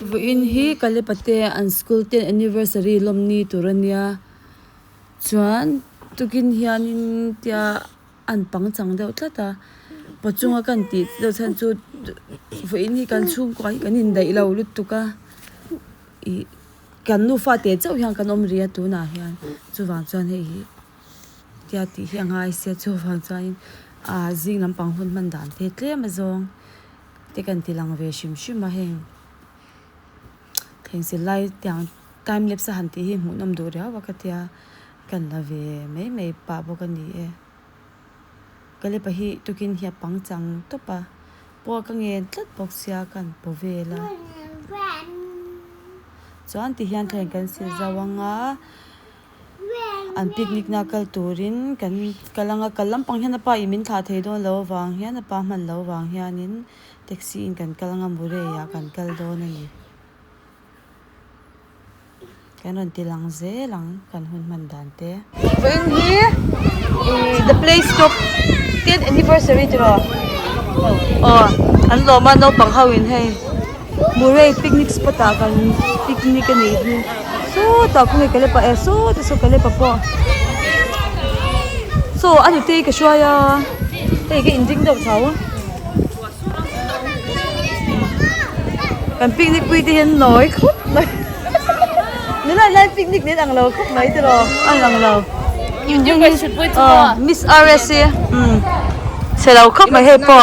in hi kalepate an school 10 anniversary lomni turania chuan tukin hianin tia an pangchang deuh tlata pachunga kan ti deuh chan chu in hi kan chung ko kan in dai lo lut tuka I kan nu fa te chau hian kan om ria tu na hian chuwang chuan hei hi tia ti hiang ai se chuwang chuan a zing lampang hun man dan the tlem azong te kan tilang ve shim shim a heng theng se lai tiang time lapse han ti hi mu nam do ria wakatia kan la ve mei pa bo kan ni e kale pa hi tukin hi pangchang to pa po ka nge tlat box ya kan po vela chuan ti hian theng kan se zawanga an picnic na kal turin kan kalanga kalam pang hian pa imin tha thei don lo wang hian pa man lo wang hianin taxi in kan kalanga mure ya kan kal don ani kanon tilang ze lang kan hun man dan te when here the place stop 10th anniversary tro an lo ma no pang hawin hei mure picnic spot a kan picnic ani so ta ku kale pa so te so kale pa po so anu te ka shwaya te ke inding do chau kan picnic pui te hen noi khop mai nila lai picnic ni ang lo khop mai te ro ang lo yun yung should put Miss RS se lo khop mai he po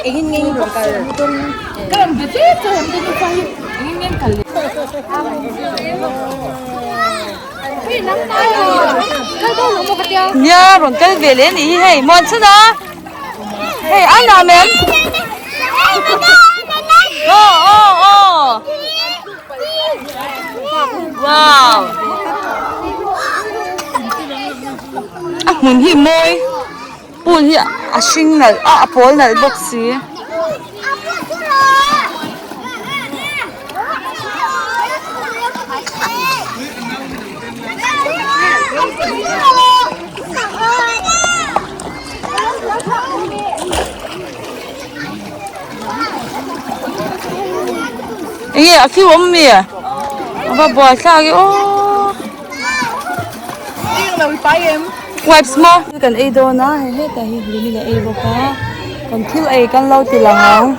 ingin ngin ko kan bete to hem te pa ingin ngin kal hey nang tayo kal do lo mo katia nya ron kal vele ni hey mon chana hey ana mem oh wow mun hi moi pun hi a sing nal a pol nal boxi Iya, aki om ya. Apa buat lagi? Oh. Ini nak wipayem. Wipes mo. Kan ay do na, he ta hi lili na ay boka. Kan til ay kan lau tilangaw.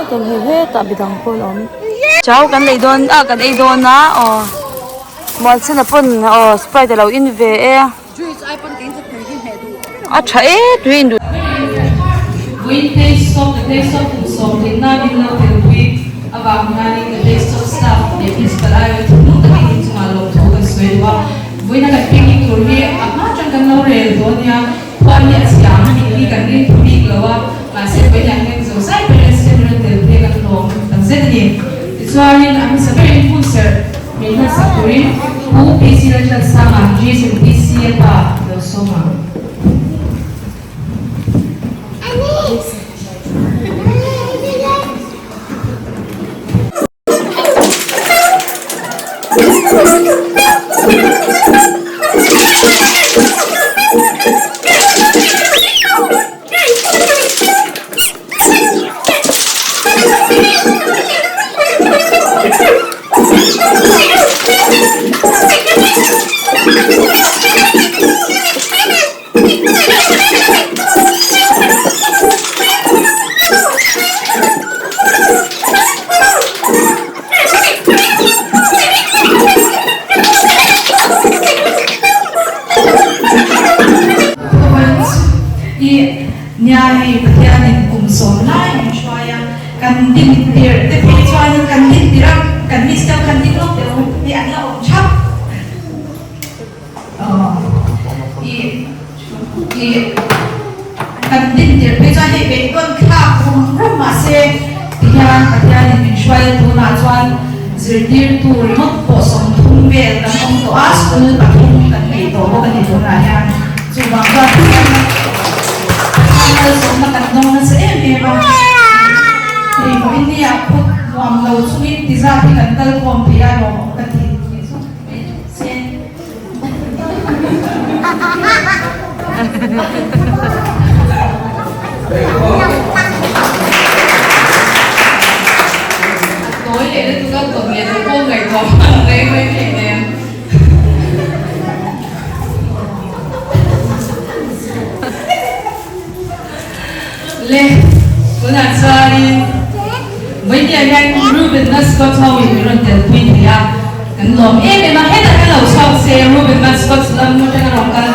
Kan he ta bidang pol om. Ciao kan ay do kan ay do na. Oh. Mal sina pun Sprite lau in ve e. Juice ay pun tin sa pwedeng hedu. Acha tuin du. We taste of the taste of the song in na in love with about having the taste of stuff it is but I would not be into my love to the swedwa we na picnic tour here ama chang kan no re donya kwani asiam ni kan ni picnic lawa kasi we yang neng so sai pedestrian del play kan long tan zedni it's why I'm a very influencer me na sapuri who PC la sama Jesus PC pa do soma nyai petianin kumsom lai shwaya kan din dir te pe chuan kan din dirak kan mistam kan din lok deu ni an la om chap kan din dir pe chuan he be kon kha kum rum ma se tian petianin shwaya tu na chuan zirtir tu remote po som thum vel kan om to as kun ta thum kan nei to bo kan ni to na ya chu ba ka so na kan dong na sa eme ba ei ko hindi ako wam lo sungit dizati kan tal ko ang piano kan ti so sen le kuna tsari với nhà ngay Ruben Mascot thôi mình rồi tiền quên thì à cái lồng em mà hết cái lồng sau xe Ruben Mascot làm một cái lồng cái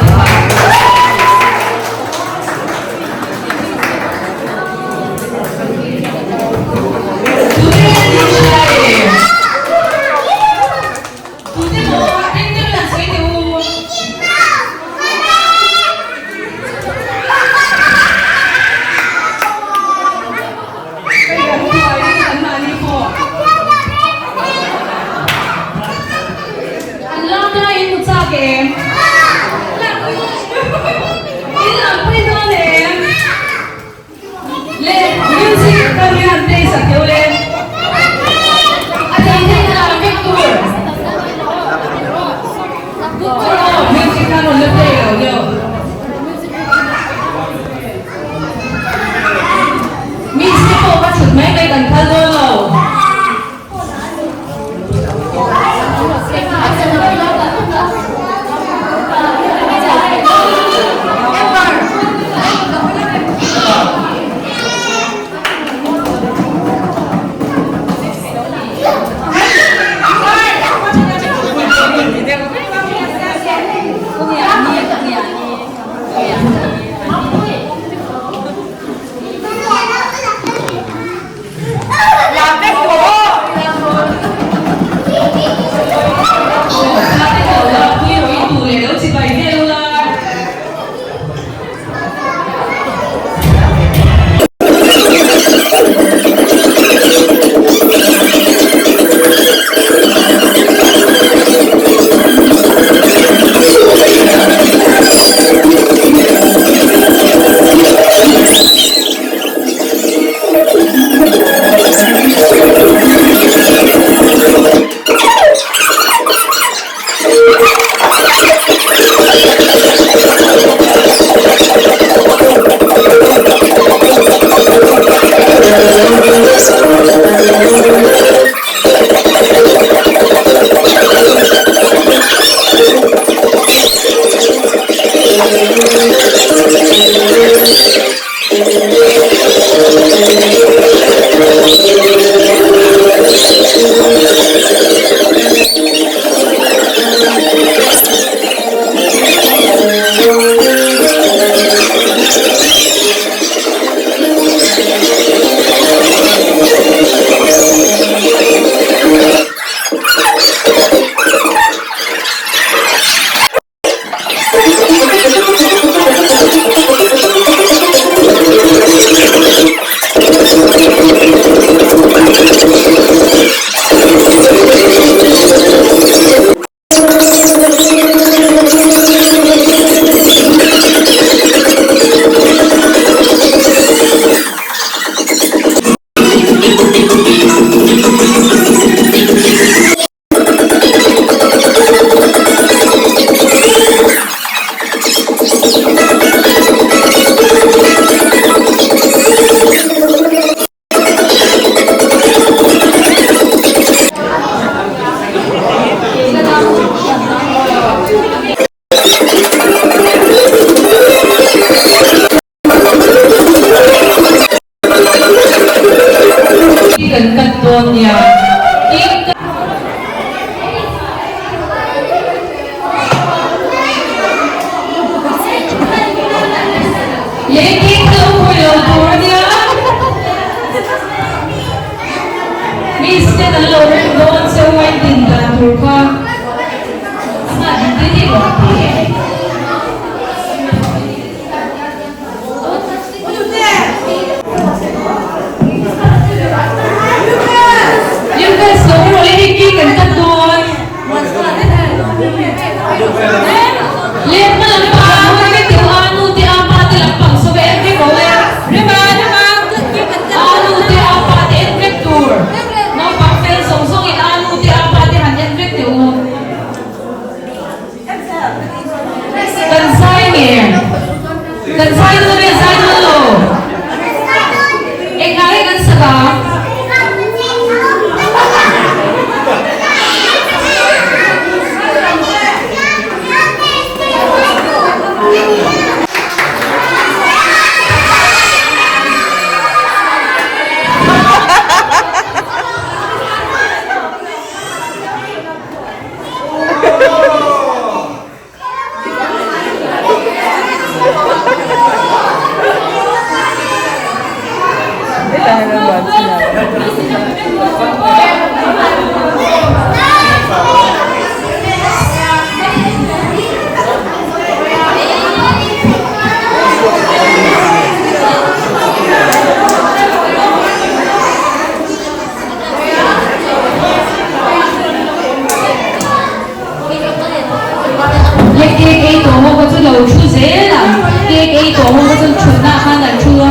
chân chuẩn na ha là chua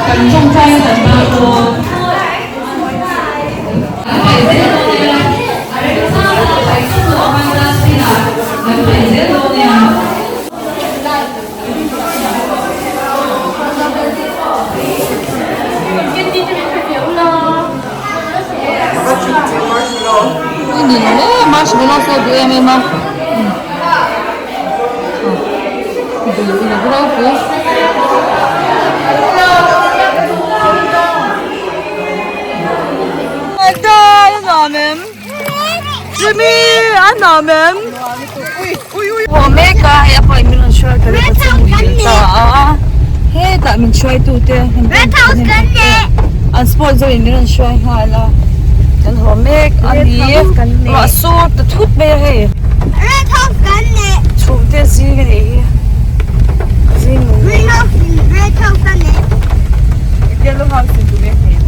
cần trong trai là ba cô Hindi na eh, marshmallow sa buhay may ma. Hindi na grabe po. Ada, ano namin? Jimmy, ano namin? Omega, kaya po yung minun sure ka rin sa mga hey, tak min try to te. Red House ganne. Ang sponsor yung minun sure hala. Ang homek, ani, masuk, tutut ba hey? Red House ganne. Tute sige ni. Zin mo. Red House ganne. Yellow house din tuloy.